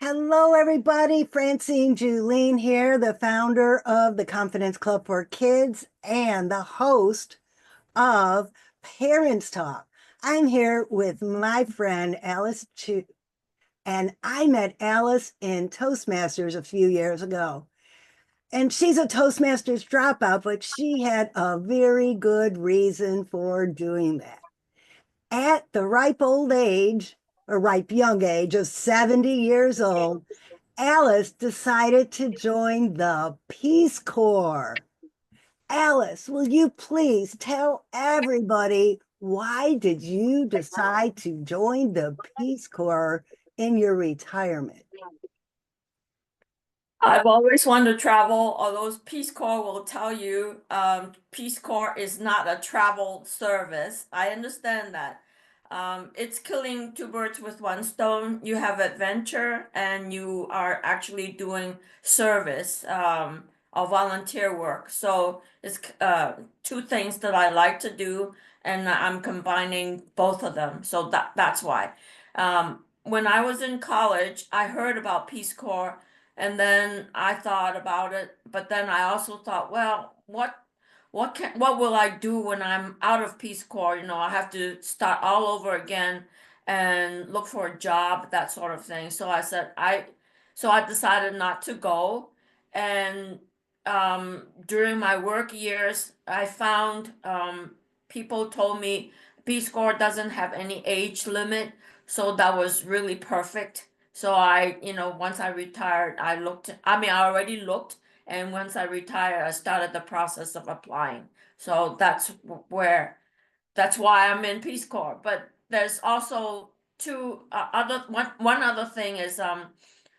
Hello, everybody. Francine Julene here, the founder of the Confidence Club for Kids and the host of Parents Talk. I'm here with my friend Alice Chu, and I met Alice in Toastmasters a few years ago. And she's a Toastmasters dropout, but she had a very good reason for doing that. At the ripe old age, or ripe young age of 70 years old, Alice decided to join the Peace Corps. Alice, will you please tell everybody why did you decide to join the Peace Corps in your retirement? I've always wanted to travel, although Peace Corps will tell you Peace Corps is not a travel service. I understand that. It's killing two birds with one stone. You have adventure and you are actually doing service or volunteer work. So it's two things that I like to do, and I'm combining both of them. So that's why. When I was in college, I heard about Peace Corps. And then I thought about it, but then I also thought, well, what will I do when I'm out of Peace Corps? I have to start all over again and look for a job, that sort of thing. So I decided not to go. And during my work years, I found people told me Peace Corps doesn't have any age limit, so that was really perfect. So once I retired, I already looked, and once I retired, I started the process of applying. So that's why I'm in Peace Corps. But there's also one other thing is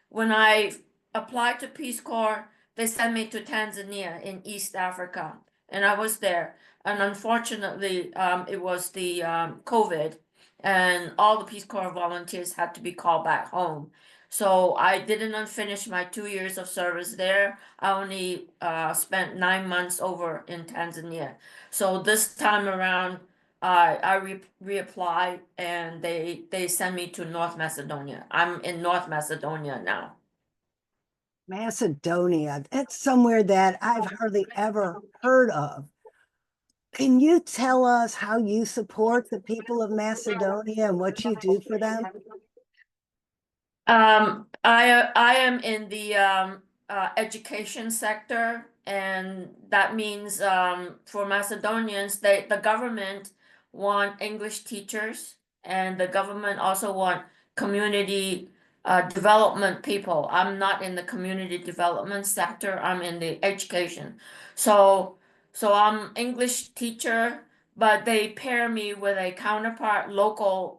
when I applied to Peace Corps, they sent me to Tanzania in East Africa, and I was there. And unfortunately, it was the COVID, and all the Peace Corps volunteers had to be called back home. So I didn't finish my 2 years of service there. I only spent 9 months over in Tanzania. So this time around, I reapplied, and they sent me to North Macedonia. I'm in North Macedonia now. Macedonia, that's somewhere that I've hardly ever heard of. Can you tell us how you support the people of Macedonia and what you do for them? I am in the education sector, and that means for Macedonians, the government want English teachers, and the government also want community development people. I'm not in the community development sector. I'm in the education. So I'm English teacher, but they pair me with a counterpart, local,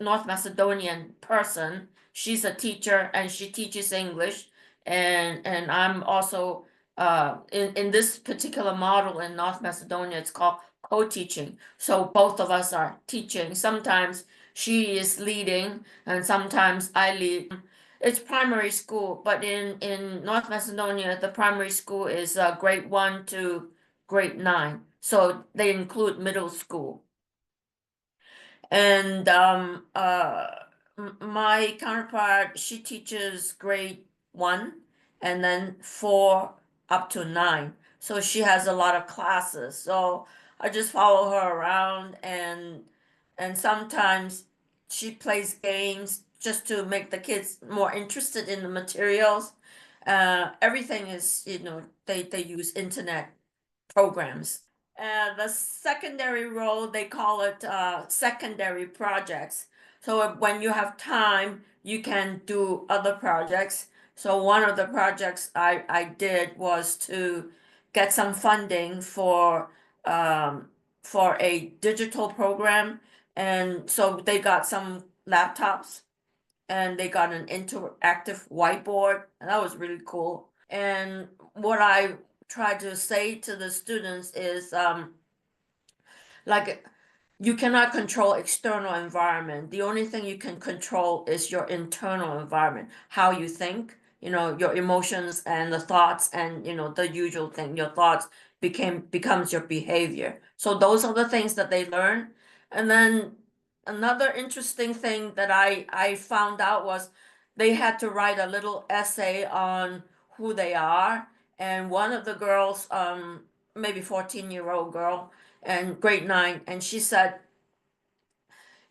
North Macedonian person. She's a teacher and she teaches English, and I'm also in this particular model in North Macedonia, it's called co-teaching. So both of us are teaching. Sometimes she is leading and sometimes I lead. It's primary school, but in North Macedonia, the primary school is grade 1 to grade 9. So they include middle school. And my counterpart, she teaches grade 1 and then 4 up to 9. So she has a lot of classes. So I just follow her around, and sometimes she plays games just to make the kids more interested in the materials. Everything is, they use internet programs. The secondary role, they call it secondary projects. So when you have time, you can do other projects. So one of the projects I did was to get some funding for a digital program. And so they got some laptops and they got an interactive whiteboard, and that was really cool. And what I try to say to the students is like you cannot control external environment. The only thing you can control is your internal environment, how you think, your emotions and the thoughts, and the usual thing, your thoughts becomes your behavior. So those are the things that they learn. And then another interesting thing that I found out was they had to write a little essay on who they are. And one of the girls, maybe 14-year-old girl, and grade 9, and she said,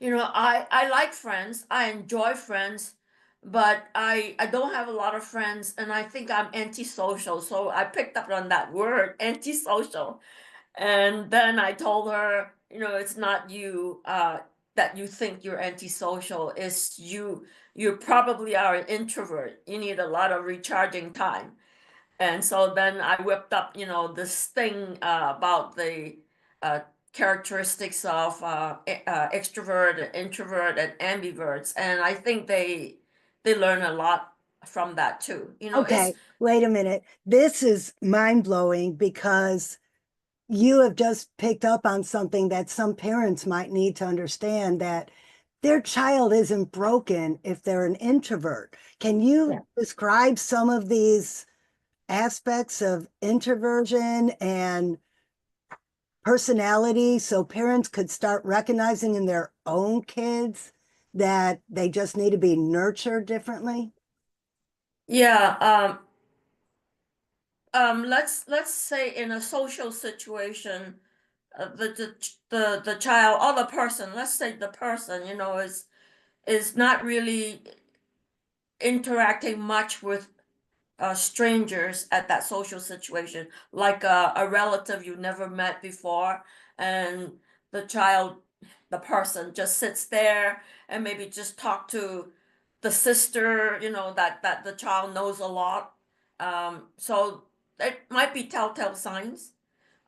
I like friends, I enjoy friends, but I don't have a lot of friends, and I think I'm antisocial. So I picked up on that word, antisocial. And then I told her, it's not you that you think you're antisocial. It's you probably are an introvert. You need a lot of recharging time. And so then I whipped up, this thing about the uh, characteristics of extrovert, introvert, and ambiverts. And I think they learn a lot from that too. It's Okay, wait a minute. This is mind blowing because you have just picked up on something that some parents might need to understand, that their child isn't broken if they're an introvert. Can yeah. you describe some of these aspects of introversion and personality so parents could start recognizing in their own kids that they just need to be nurtured differently? Yeah, let's say in a social situation, the child or the person, let's say the person, is not really interacting much with strangers at that social situation, like a relative you never met before, and the child, the person just sits there and maybe just talk to the sister, that the child knows a lot. So it might be telltale signs.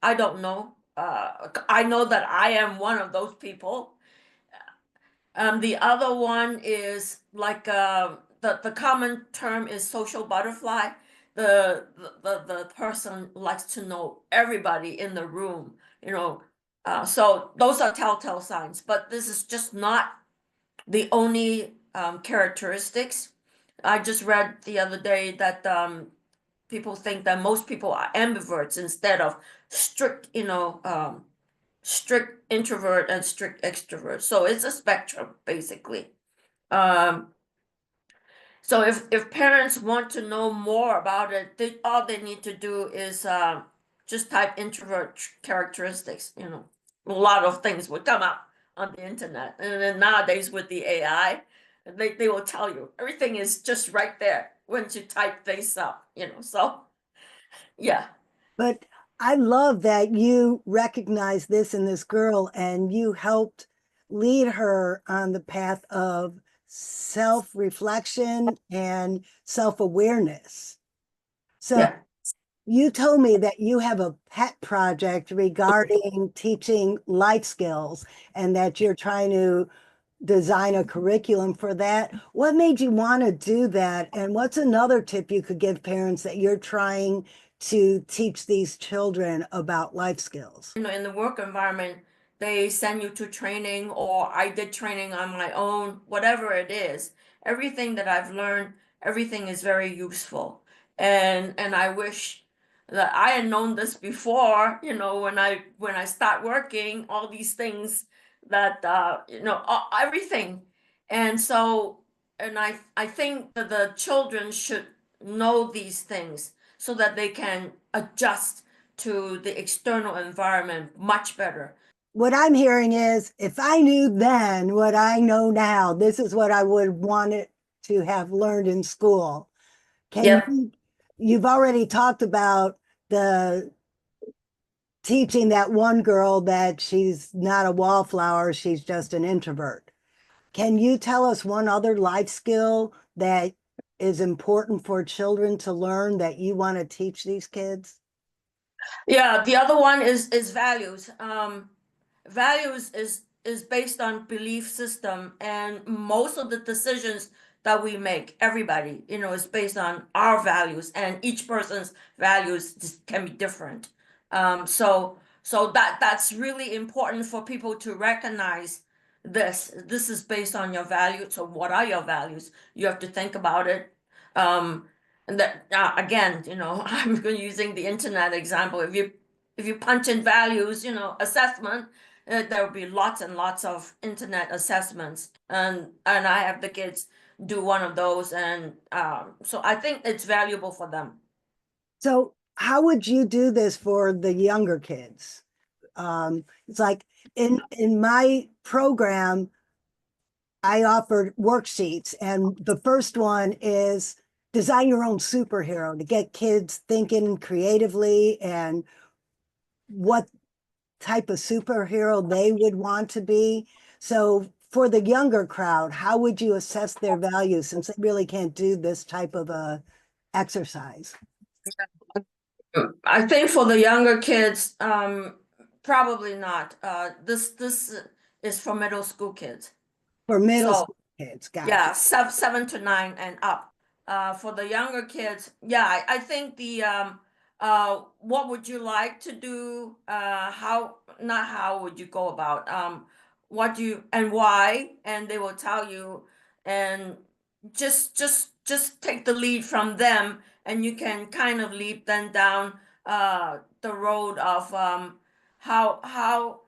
I don't know. I know that I am one of those people. The other one is like the common term is social butterfly. The person likes to know everybody in the room, so those are telltale signs, but this is just not the only characteristics. I just read the other day that people think that most people are ambiverts instead of strict, strict introvert and strict extrovert. So it's a spectrum basically. Um, so if parents want to know more about it, all they need to do is just type introvert characteristics. A lot of things would come up on the internet, and then nowadays with the AI, they will tell you everything is just right there once you type things up. So yeah, But I love that you recognize this in this girl and you helped lead her on the path of self-reflection and self-awareness. So yeah. you told me that you have a pet project regarding teaching life skills and that you're trying to design a curriculum for that. What made you want to do that? And what's another tip you could give parents that you're trying to teach these children about life skills? In the work environment, they send you to training, or I did training on my own, whatever it is. Everything that I've learned, everything is very useful. And I wish that I had known this before, when I start working, all these things that everything. And so and I think that the children should know these things so that they can adjust to the external environment much better. What I'm hearing is if I knew then what I know now, this is what I would want it to have learned in school. Can Yep. you, you've already talked about the teaching that one girl that she's not a wallflower, she's just an introvert. Can you tell us one other life skill that is important for children to learn that you want to teach these kids? Yeah, the other one is values. Values is based on belief system, and most of the decisions that we make, everybody, is based on our values, and each person's values can be different. So that's really important for people to recognize this. This is based on your values. So what are your values? You have to think about it. And that again, I'm using the internet example. If you punch in values, assessment, there will be lots and lots of internet assessments, and I have the kids do one of those. And so I think it's valuable for them. So how would you do this for the younger kids? It's like in my program, I offered worksheets, and the first one is design your own superhero to get kids thinking creatively and what type of superhero they would want to be. So for the younger crowd, how would you assess their values since they really can't do this type of a exercise? I think for the younger kids, probably not. This is for middle school kids. For middle So school kids, gotcha. yeah, 7 to 9 and up. For the younger kids, yeah, I think the what would you like to do? How not how would you go about? What do you and why? And they will tell you, and just take the lead from them, and you can kind of lead them down the road of how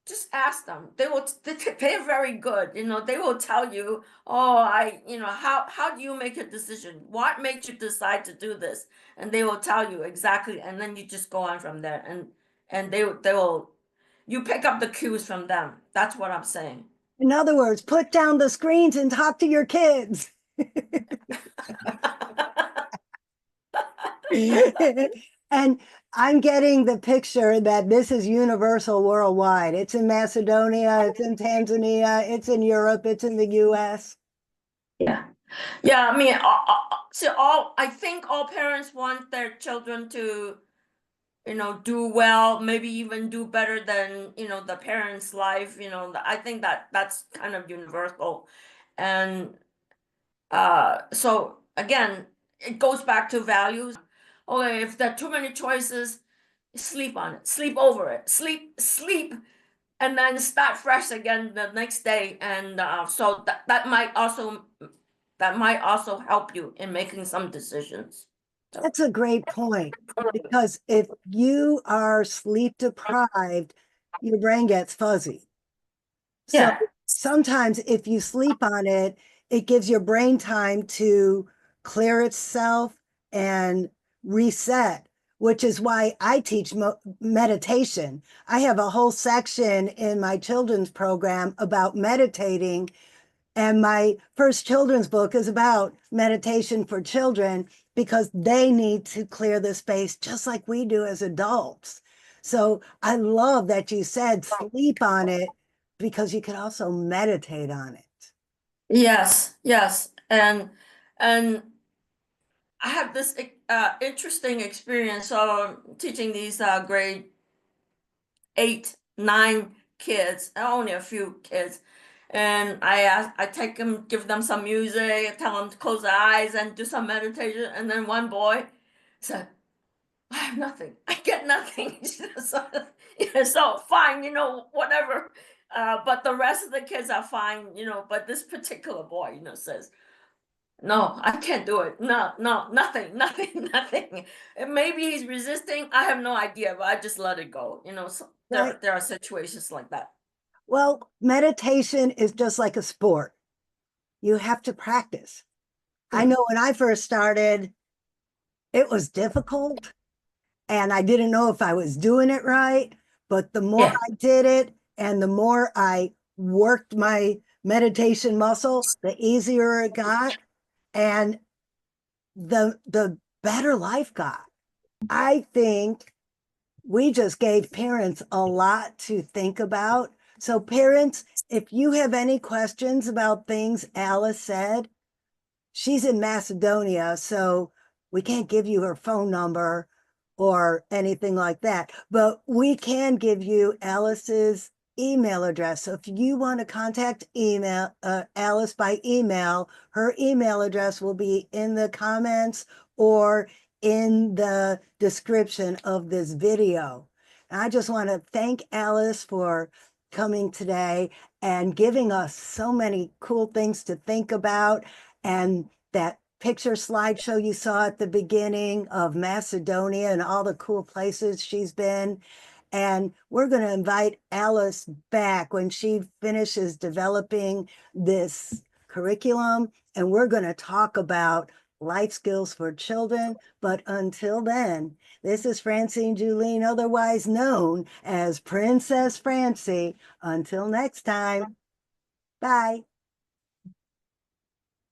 just ask them. They will, they're very good. They will tell you, oh, how do you make a decision? What makes you decide to do this? And they will tell you exactly. And then you just go on from there. And they will, you pick up the cues from them. That's what I'm saying. In other words, put down the screens and talk to your kids. And I'm getting the picture that this is universal worldwide. It's in Macedonia, it's in Tanzania, it's in Europe, it's in the US. Yeah. Yeah, I mean, I think all parents want their children to, do well, maybe even do better than, the parents' life. I think that's kind of universal. And so again, it goes back to values. Okay, if there are too many choices, sleep on it, sleep over it, sleep, and then start fresh again the next day. And so that might also help you in making some decisions. So, That's a great point because if you are sleep deprived, your brain gets fuzzy. So yeah. sometimes if you sleep on it, it gives your brain time to clear itself and reset, which is why I teach meditation. I have a whole section in my children's program about meditating. And my first children's book is about meditation for children because they need to clear the space just like we do as adults. So I love that you said sleep on it because you could also meditate on it. Yes, yes. And I have this interesting experience of teaching these grade 8, 9 kids, only a few kids. And I take them, give them some music, I tell them to close their eyes and do some meditation. And then one boy said, I have nothing. I get nothing. So, yeah, so fine, whatever. But the rest of the kids are fine, but this particular boy, says, no, I can't do it. No, no, nothing, nothing, nothing. And maybe he's resisting. I have no idea, but I just let it go. So Right. there are situations like that. Well, meditation is just like a sport. You have to practice. I Yeah. know when I first started, it was difficult and I didn't know if I was doing it right. But the more Yeah. I did it and the more I worked my meditation muscle, the easier it got and the better life got. I think we just gave parents a lot to think about. So, parents, if you have any questions about things Alice said, she's in Macedonia, so we can't give you her phone number or anything like that. But we can give you Alice's email address. So if you want to contact Alice by email, her email address will be in the comments or in the description of this video. And I just want to thank Alice for coming today and giving us so many cool things to think about and that picture slideshow you saw at the beginning of Macedonia and all the cool places she's been. And we're going to invite Alice back when she finishes developing this curriculum, and we're going to talk about life skills for children. But until then, this is Francine Julene, otherwise known as Princess Francie. Until next time, bye.